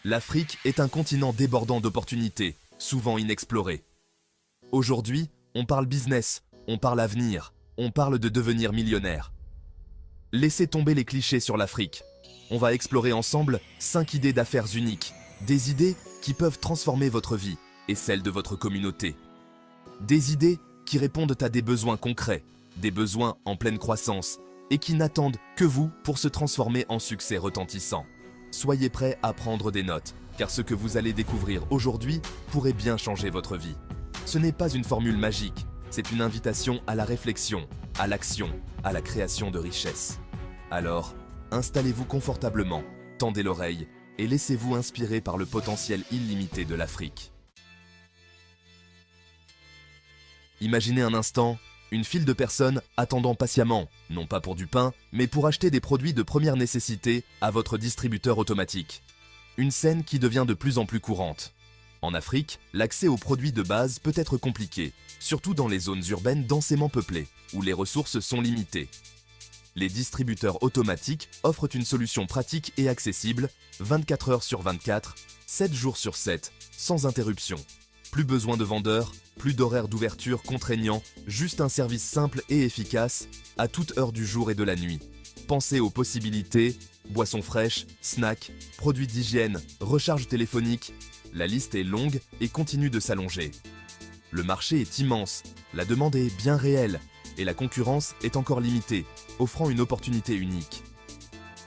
L'Afrique est un continent débordant d'opportunités, souvent inexplorées. Aujourd'hui, on parle business, on parle avenir, on parle de devenir millionnaire. Laissez tomber les clichés sur l'Afrique. On va explorer ensemble 5 idées d'affaires uniques, des idées qui peuvent transformer votre vie et celle de votre communauté. Des idées qui répondent à des besoins concrets, des besoins en pleine croissance et qui n'attendent que vous pour se transformer en succès retentissant. Soyez prêts à prendre des notes, car ce que vous allez découvrir aujourd'hui pourrait bien changer votre vie. Ce n'est pas une formule magique, c'est une invitation à la réflexion, à l'action, à la création de richesses. Alors, installez-vous confortablement, tendez l'oreille et laissez-vous inspirer par le potentiel illimité de l'Afrique. Imaginez un instant une file de personnes attendant patiemment, non pas pour du pain, mais pour acheter des produits de première nécessité à votre distributeur automatique. Une scène qui devient de plus en plus courante. En Afrique, l'accès aux produits de base peut être compliqué, surtout dans les zones urbaines densément peuplées, où les ressources sont limitées. Les distributeurs automatiques offrent une solution pratique et accessible, 24 heures sur 24, 7 jours sur 7, sans interruption. Plus besoin de vendeurs, plus d'horaires d'ouverture contraignants, juste un service simple et efficace, à toute heure du jour et de la nuit. Pensez aux possibilités, boissons fraîches, snacks, produits d'hygiène, recharge téléphonique. La liste est longue et continue de s'allonger. Le marché est immense, la demande est bien réelle et la concurrence est encore limitée, offrant une opportunité unique.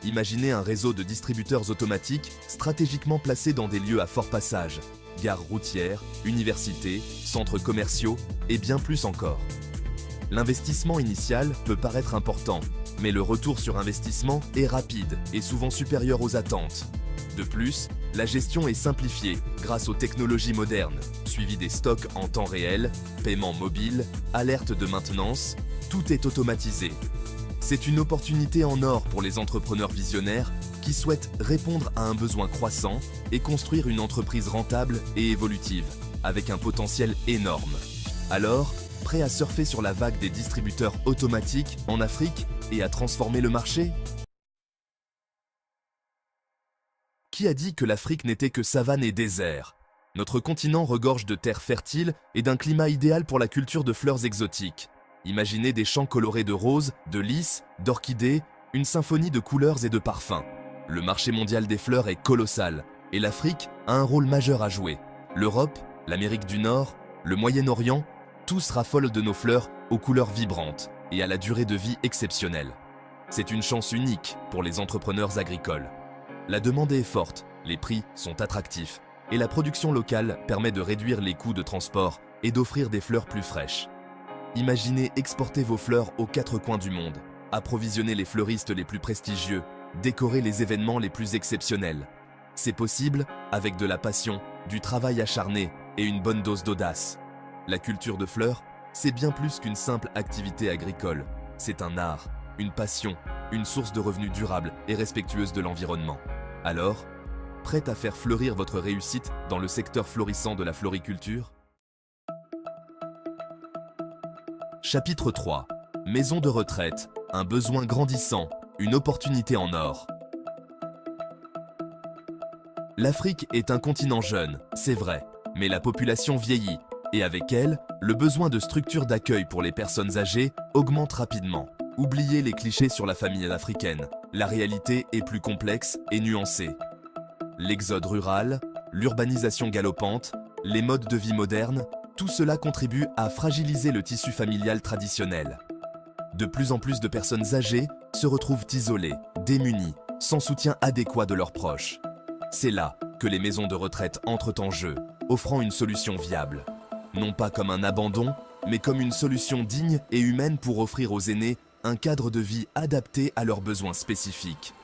Imaginez un réseau de distributeurs automatiques stratégiquement placés dans des lieux à fort passage, gares routières, universités, centres commerciaux et bien plus encore. L'investissement initial peut paraître important, mais le retour sur investissement est rapide et souvent supérieur aux attentes. De plus, la gestion est simplifiée grâce aux technologies modernes, suivi des stocks en temps réel, paiement mobile, alerte de maintenance, tout est automatisé. C'est une opportunité en or pour les entrepreneurs visionnaires qui souhaitent répondre à un besoin croissant et construire une entreprise rentable et évolutive, avec un potentiel énorme. Alors, prêt à surfer sur la vague des distributeurs automatiques en Afrique et à transformer le marché ? Qui a dit que l'Afrique n'était que savane et désert ? Notre continent regorge de terres fertiles et d'un climat idéal pour la culture de fleurs exotiques. Imaginez des champs colorés de roses, de lys, d'orchidées, une symphonie de couleurs et de parfums. Le marché mondial des fleurs est colossal et l'Afrique a un rôle majeur à jouer. L'Europe, l'Amérique du Nord, le Moyen-Orient, tous raffolent de nos fleurs aux couleurs vibrantes et à la durée de vie exceptionnelle. C'est une chance unique pour les entrepreneurs agricoles. La demande est forte, les prix sont attractifs et la production locale permet de réduire les coûts de transport et d'offrir des fleurs plus fraîches. Imaginez exporter vos fleurs aux 4 coins du monde, approvisionner les fleuristes les plus prestigieux, décorer les événements les plus exceptionnels. C'est possible avec de la passion, du travail acharné et une bonne dose d'audace. La culture de fleurs, c'est bien plus qu'une simple activité agricole. C'est un art, une passion, une source de revenus durable et respectueuse de l'environnement. Alors, prête à faire fleurir votre réussite dans le secteur florissant de la floriculture ? Chapitre 3. Maison de retraite, un besoin grandissant, une opportunité en or. L'Afrique est un continent jeune, c'est vrai, mais la population vieillit et avec elle, le besoin de structures d'accueil pour les personnes âgées augmente rapidement. Oubliez les clichés sur la famille africaine, la réalité est plus complexe et nuancée. L'exode rural, l'urbanisation galopante, les modes de vie modernes, tout cela contribue à fragiliser le tissu familial traditionnel. De plus en plus de personnes âgées se retrouvent isolées, démunies, sans soutien adéquat de leurs proches. C'est là que les maisons de retraite entrent en jeu, offrant une solution viable. Non pas comme un abandon, mais comme une solution digne et humaine pour offrir aux aînés un cadre de vie adapté à leurs besoins spécifiques.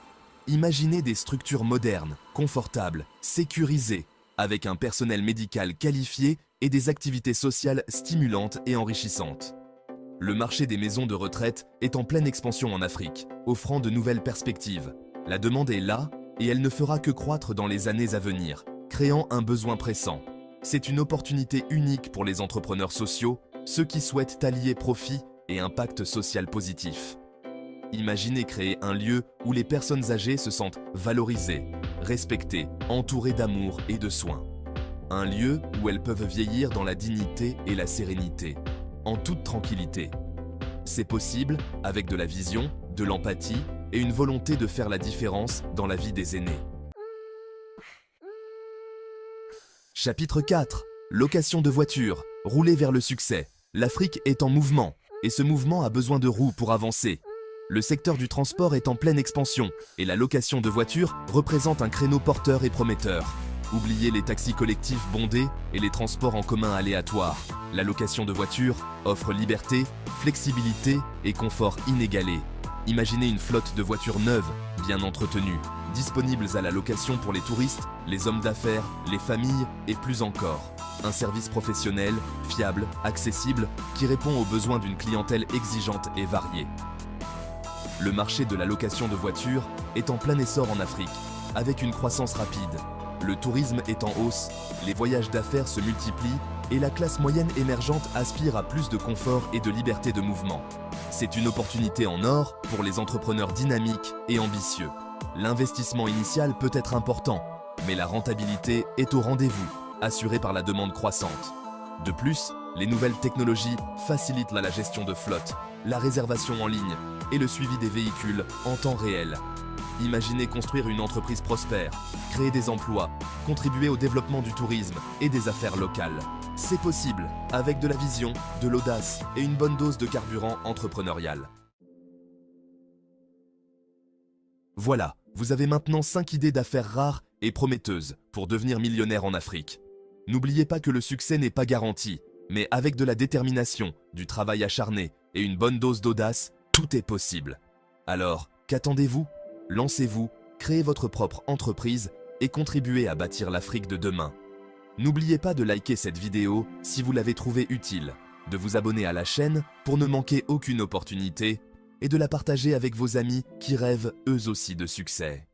Imaginez des structures modernes, confortables, sécurisées, avec un personnel médical qualifié et des activités sociales stimulantes et enrichissantes. Le marché des maisons de retraite est en pleine expansion en Afrique, offrant de nouvelles perspectives. La demande est là et elle ne fera que croître dans les années à venir, créant un besoin pressant. C'est une opportunité unique pour les entrepreneurs sociaux, ceux qui souhaitent allier profit et impact social positif. Imaginez créer un lieu où les personnes âgées se sentent valorisées, respectées, entourées d'amour et de soins. Un lieu où elles peuvent vieillir dans la dignité et la sérénité, en toute tranquillité. C'est possible avec de la vision, de l'empathie et une volonté de faire la différence dans la vie des aînés. Chapitre 4. Location de voitures. Rouler vers le succès. L'Afrique est en mouvement, et ce mouvement a besoin de roues pour avancer. Le secteur du transport est en pleine expansion, et la location de voitures représente un créneau porteur et prometteur. Oubliez les taxis collectifs bondés et les transports en commun aléatoires. La location de voitures offre liberté, flexibilité et confort inégalé. Imaginez une flotte de voitures neuves, bien entretenues, disponibles à la location pour les touristes, les hommes d'affaires, les familles et plus encore. Un service professionnel, fiable, accessible, qui répond aux besoins d'une clientèle exigeante et variée. Le marché de la location de voitures est en plein essor en Afrique, avec une croissance rapide. Le tourisme est en hausse, les voyages d'affaires se multiplient et la classe moyenne émergente aspire à plus de confort et de liberté de mouvement. C'est une opportunité en or pour les entrepreneurs dynamiques et ambitieux. L'investissement initial peut être important, mais la rentabilité est au rendez-vous, assurée par la demande croissante. De plus, les nouvelles technologies facilitent la gestion de flotte, la réservation en ligne et le suivi des véhicules en temps réel. Imaginez construire une entreprise prospère, créer des emplois, contribuer au développement du tourisme et des affaires locales. C'est possible, avec de la vision, de l'audace et une bonne dose de carburant entrepreneurial. Voilà, vous avez maintenant 5 idées d'affaires rares et prometteuses pour devenir millionnaire en Afrique. N'oubliez pas que le succès n'est pas garanti, mais avec de la détermination, du travail acharné et une bonne dose d'audace, tout est possible. Alors, qu'attendez-vous ? Lancez-vous, créez votre propre entreprise et contribuez à bâtir l'Afrique de demain. N'oubliez pas de liker cette vidéo si vous l'avez trouvée utile, de vous abonner à la chaîne pour ne manquer aucune opportunité et de la partager avec vos amis qui rêvent eux aussi de succès.